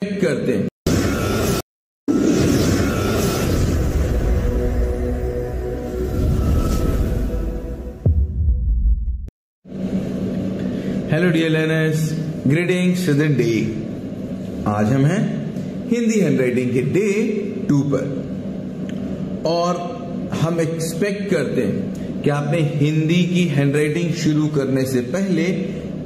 करते हैं। Hello dear learners, greetings to the day. आज हम हैं हिंदी हैंडराइटिंग के डे 2 पर और हम एक्सपेक्ट करते हैं कि आपने हिंदी की हैंडराइटिंग शुरू करने से पहले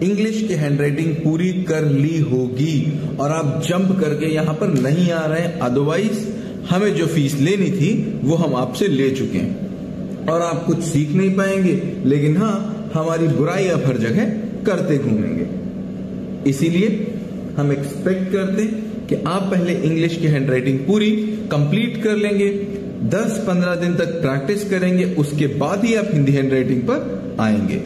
इंग्लिश की हैंडराइटिंग पूरी कर ली होगी और आप जंप करके यहां पर नहीं आ रहे हैं। अदरवाइज हमें जो फीस लेनी थी वो हम आपसे ले चुके हैं और आप कुछ सीख नहीं पाएंगे, लेकिन हाँ हमारी बुराई आप हर जगह करते घूमेंगे। इसीलिए हम एक्सपेक्ट करते हैं कि आप पहले इंग्लिश की हैंडराइटिंग पूरी कंप्लीट कर लेंगे, 10-15 दिन तक प्रैक्टिस करेंगे, उसके बाद ही आप हिंदी हैंडराइटिंग पर आएंगे।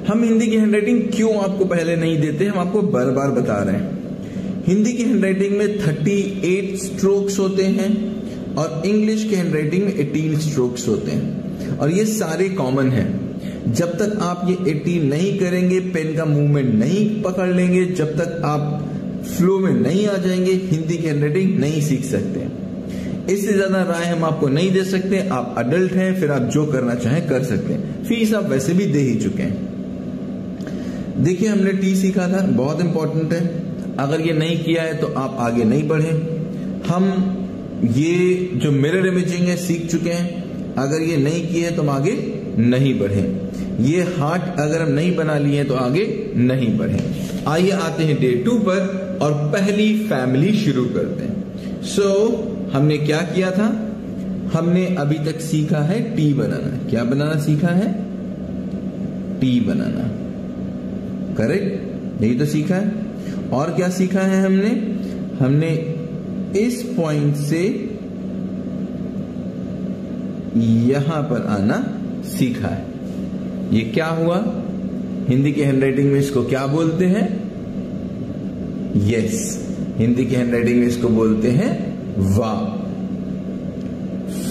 हम हिंदी की हैंडराइटिंग क्यों आपको पहले नहीं देते, हम आपको बार बार बता रहे हैं। हिंदी की हैंडराइटिंग में 38 स्ट्रोक्स होते हैं और इंग्लिश की हैंडराइटिंग में 18 स्ट्रोक्स होते हैं और ये सारे कॉमन हैं। जब तक आप ये 18 नहीं करेंगे, पेन का मूवमेंट नहीं पकड़ लेंगे, जब तक आप फ्लो में नहीं आ जाएंगे, हिंदी की हैंडराइटिंग नहीं सीख सकते। इससे ज्यादा राय हम आपको नहीं दे सकते। आप अडल्ट हैं, फिर आप जो करना चाहें कर सकते हैं। फीस आप वैसे भी दे ही चुके हैं। देखिए हमने टी सीखा था, बहुत इंपॉर्टेंट है। अगर ये नहीं किया है तो आप आगे नहीं बढ़े। हम ये जो मिरर इमेजिंग है सीख चुके हैं, अगर ये नहीं किए तो हम आगे नहीं बढ़े। ये हार्ट अगर हम नहीं बना लिए तो आगे नहीं बढ़े। आइए आते हैं डे 2 पर और पहली फैमिली शुरू करते हैं। सो हमने क्या किया था, हमने अभी तक सीखा है टी बनाना। क्या बनाना सीखा है? टी बनाना, करेक्ट? यही तो सीखा है। और क्या सीखा है हमने इस पॉइंट से यहां पर आना सीखा है। ये क्या हुआ? हिंदी की हैंडराइटिंग में इसको क्या बोलते हैं? यस, हिंदी की हैंडराइटिंग में इसको बोलते हैं वा।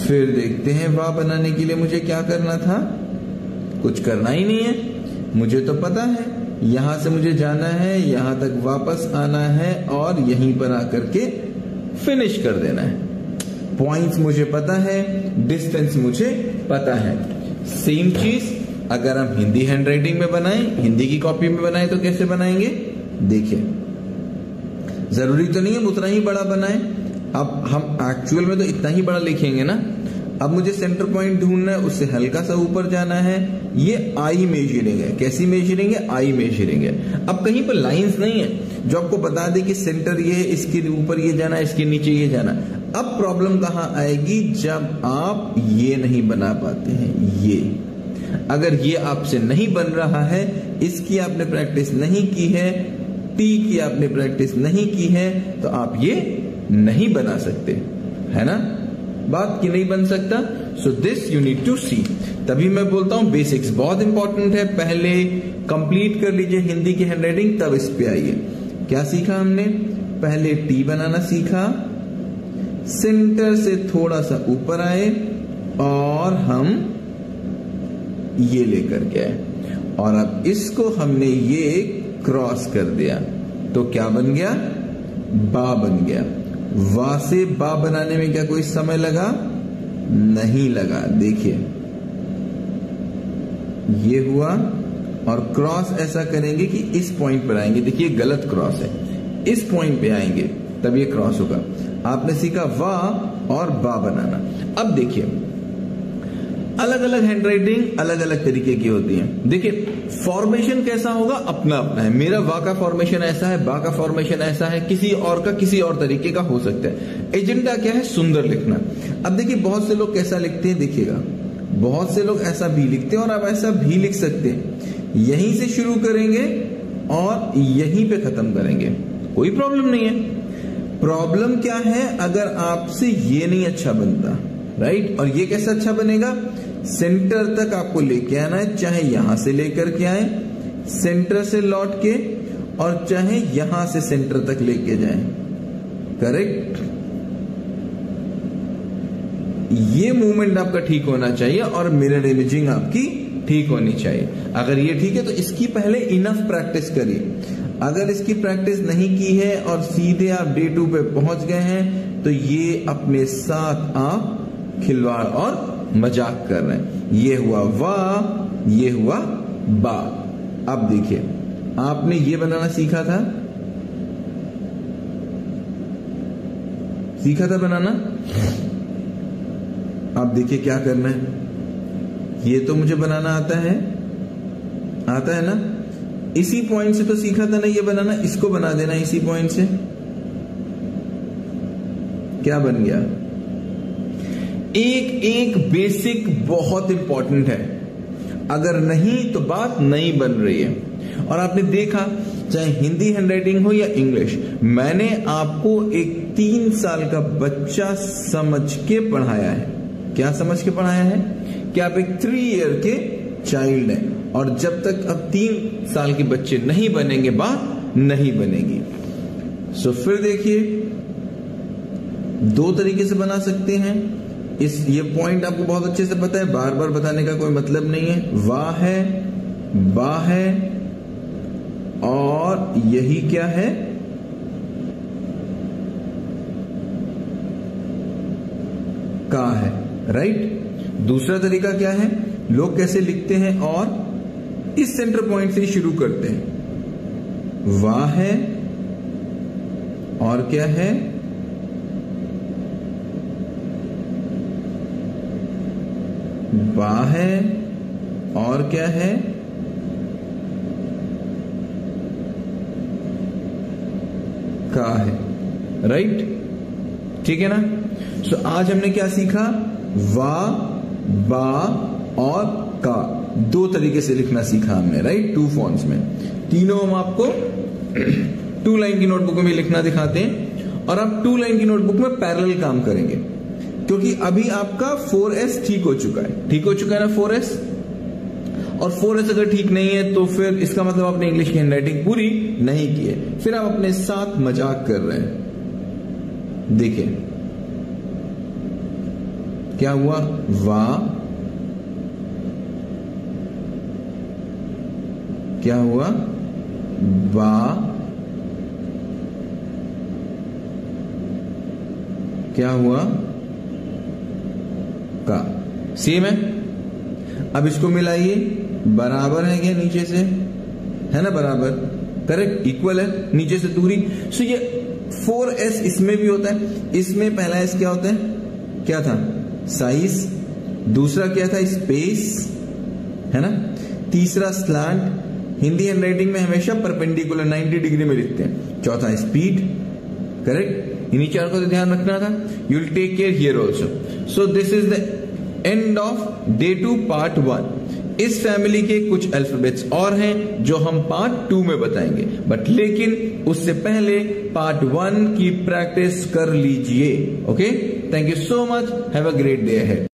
फिर देखते हैं वा बनाने के लिए मुझे क्या करना था। कुछ करना ही नहीं है, मुझे तो पता है। यहां से मुझे जाना है, यहां तक वापस आना है और यहीं पर आकर के फिनिश कर देना है। पॉइंट्स मुझे पता है, डिस्टेंस मुझे पता है। सेम चीज अगर हम हिंदी हैंडराइटिंग में बनाएं, हिंदी की कॉपी में बनाएं तो कैसे बनाएंगे? देखिए, जरूरी तो नहीं है उतना ही बड़ा बनाएं। अब हम एक्चुअल में तो इतना ही बड़ा लिखेंगे ना। अब मुझे सेंटर पॉइंट ढूंढना है, उससे हल्का सा ऊपर जाना है। ये आई मेजरिंग है। कैसी मेजरिंग है? आई मेजरिंग है। अब कहीं पर लाइंस नहीं है जो आपको बता दे कि सेंटर ये है, इसके ऊपर ये जाना, इसके नीचे ये जाना। अब प्रॉब्लम कहां आएगी? जब आप ये नहीं बना पाते हैं। ये अगर ये आपसे नहीं बन रहा है, इसकी आपने प्रैक्टिस नहीं की है, टी की आपने प्रैक्टिस नहीं की है, तो आप ये नहीं बना सकते, है ना? बात की नहीं बन सकता। So this you need to see. तभी मैं बोलता हूं बेसिक्स बहुत इंपॉर्टेंट है। पहले कंप्लीट कर लीजिए हिंदी की हैंडराइटिंग, तब इस पे आइए। क्या सीखा हमने? पहले टी बनाना सीखा, सेंटर से थोड़ा सा ऊपर आए और हम ये लेकर के आए और अब इसको हमने ये क्रॉस कर दिया तो क्या बन गया? बा बन गया। वा से बा बनाने में क्या कोई समय लगा? नहीं लगा। देखिए ये हुआ और क्रॉस ऐसा करेंगे कि इस पॉइंट पर आएंगे। देखिए गलत क्रॉस है, इस पॉइंट पे आएंगे तब ये क्रॉस होगा। आपने सीखा वा और बा बनाना। अब देखिए अलग अलग हैंडराइटिंग अलग अलग तरीके की होती है। देखिए फॉर्मेशन कैसा होगा अपना अपना है। मेरा वा का फॉर्मेशन ऐसा है, बा का फॉर्मेशन ऐसा है, किसी और का किसी और तरीके का हो सकता है। एजेंडा क्या है? सुंदर लिखना। अब देखिए बहुत से लोग कैसा लिखते हैं, देखिएगा बहुत से लोग ऐसा भी लिखते हैं और आप ऐसा भी लिख सकते हैं। यहीं से शुरू करेंगे और यहीं पे खत्म करेंगे, कोई प्रॉब्लम नहीं है। प्रॉब्लम क्या है? अगर आपसे ये नहीं अच्छा बनता, राइट? और ये कैसे अच्छा बनेगा? सेंटर तक आपको लेके आना है, चाहे यहां से लेकर के आए सेंटर से लौट के, और चाहे यहां से सेंटर तक लेके जाएं, करेक्ट? ये मूवमेंट आपका ठीक होना चाहिए और मिरर इमेजिंग आपकी ठीक होनी चाहिए। अगर ये ठीक है तो इसकी पहले इनफ प्रैक्टिस करिए। अगर इसकी प्रैक्टिस नहीं की है और सीधे आप डे 2 पे पहुंच गए हैं तो ये अपने साथ आप खिलवाड़ और मजाक कर रहे हैं। ये हुआ वाह, ये हुआ बा। अब देखिए, आपने ये बनाना सीखा था बनाना। अब देखिए क्या करना है। ये तो मुझे बनाना आता है ना, इसी पॉइंट से तो सीखा था ना ये बनाना, इसको बना देना इसी पॉइंट से। क्या बन गया? एक बेसिक बहुत इंपॉर्टेंट है, अगर नहीं तो बात नहीं बन रही है। और आपने देखा, चाहे हिंदी हैंडराइटिंग हो या इंग्लिश, मैंने आपको एक 3 साल का बच्चा समझ के पढ़ाया है। क्या समझ के पढ़ाया है? कि आप एक 3 ईयर के चाइल्ड हैं, और जब तक अब 3 साल के बच्चे नहीं बनेंगे बात नहीं बनेगी। सो फिर देखिए, 2 तरीके से बना सकते हैं। ये पॉइंट आपको बहुत अच्छे से पता है, बार बार बताने का कोई मतलब नहीं है। वाह है, बा है, और यही क्या है? का है, राइट। दूसरा तरीका क्या है? लोग कैसे लिखते हैं और इस सेंटर पॉइंट से शुरू करते हैं। वाह है, और क्या है? बा है, और क्या है? का है, राइट। ठीक है ना। सो आज हमने क्या सीखा? वा, बा और का 2 तरीके से लिखना सीखा हमने, राइट। 2 फॉन्ट्स में। तीनों हम आपको 2 लाइन की नोटबुक में लिखना दिखाते हैं, और आप 2 लाइन की नोटबुक में पैरेलल काम करेंगे, क्योंकि अभी आपका 4S ठीक हो चुका है ना 4S। और 4S अगर ठीक नहीं है तो फिर इसका मतलब आपने इंग्लिश की हैंडराइटिंग पूरी नहीं की है, फिर आप अपने साथ मजाक कर रहे हैं। देखिए क्या हुआ? वाह, क्या हुआ? बा, क्या हुआ? का। सेम है। अब इसको मिलाइए, बराबर है क्या? नीचे से है ना बराबर, करेक्ट, इक्वल है, नीचे से दूरी। सो ये 4S इसमें भी होता है। इसमें पहला S क्या होता है? क्या था? साइज। दूसरा क्या था? स्पेस, है ना। तीसरा स्लैंट। हिंदी हैंडराइटिंग में हमेशा परपेंडिकुलर 90 डिग्री में लिखते हैं। चौथा स्पीड, करेक्ट। इन्हीं 4 को तो ध्यान रखना था। You will take care here also. So this is the end of day 2 part 1। इस फैमिली के कुछ अल्फाबेट्स और हैं जो हम पार्ट 2 में बताएंगे, बट लेकिन उससे पहले पार्ट 1 की प्रैक्टिस कर लीजिए। Okay, thank you so much, have a great day ahead.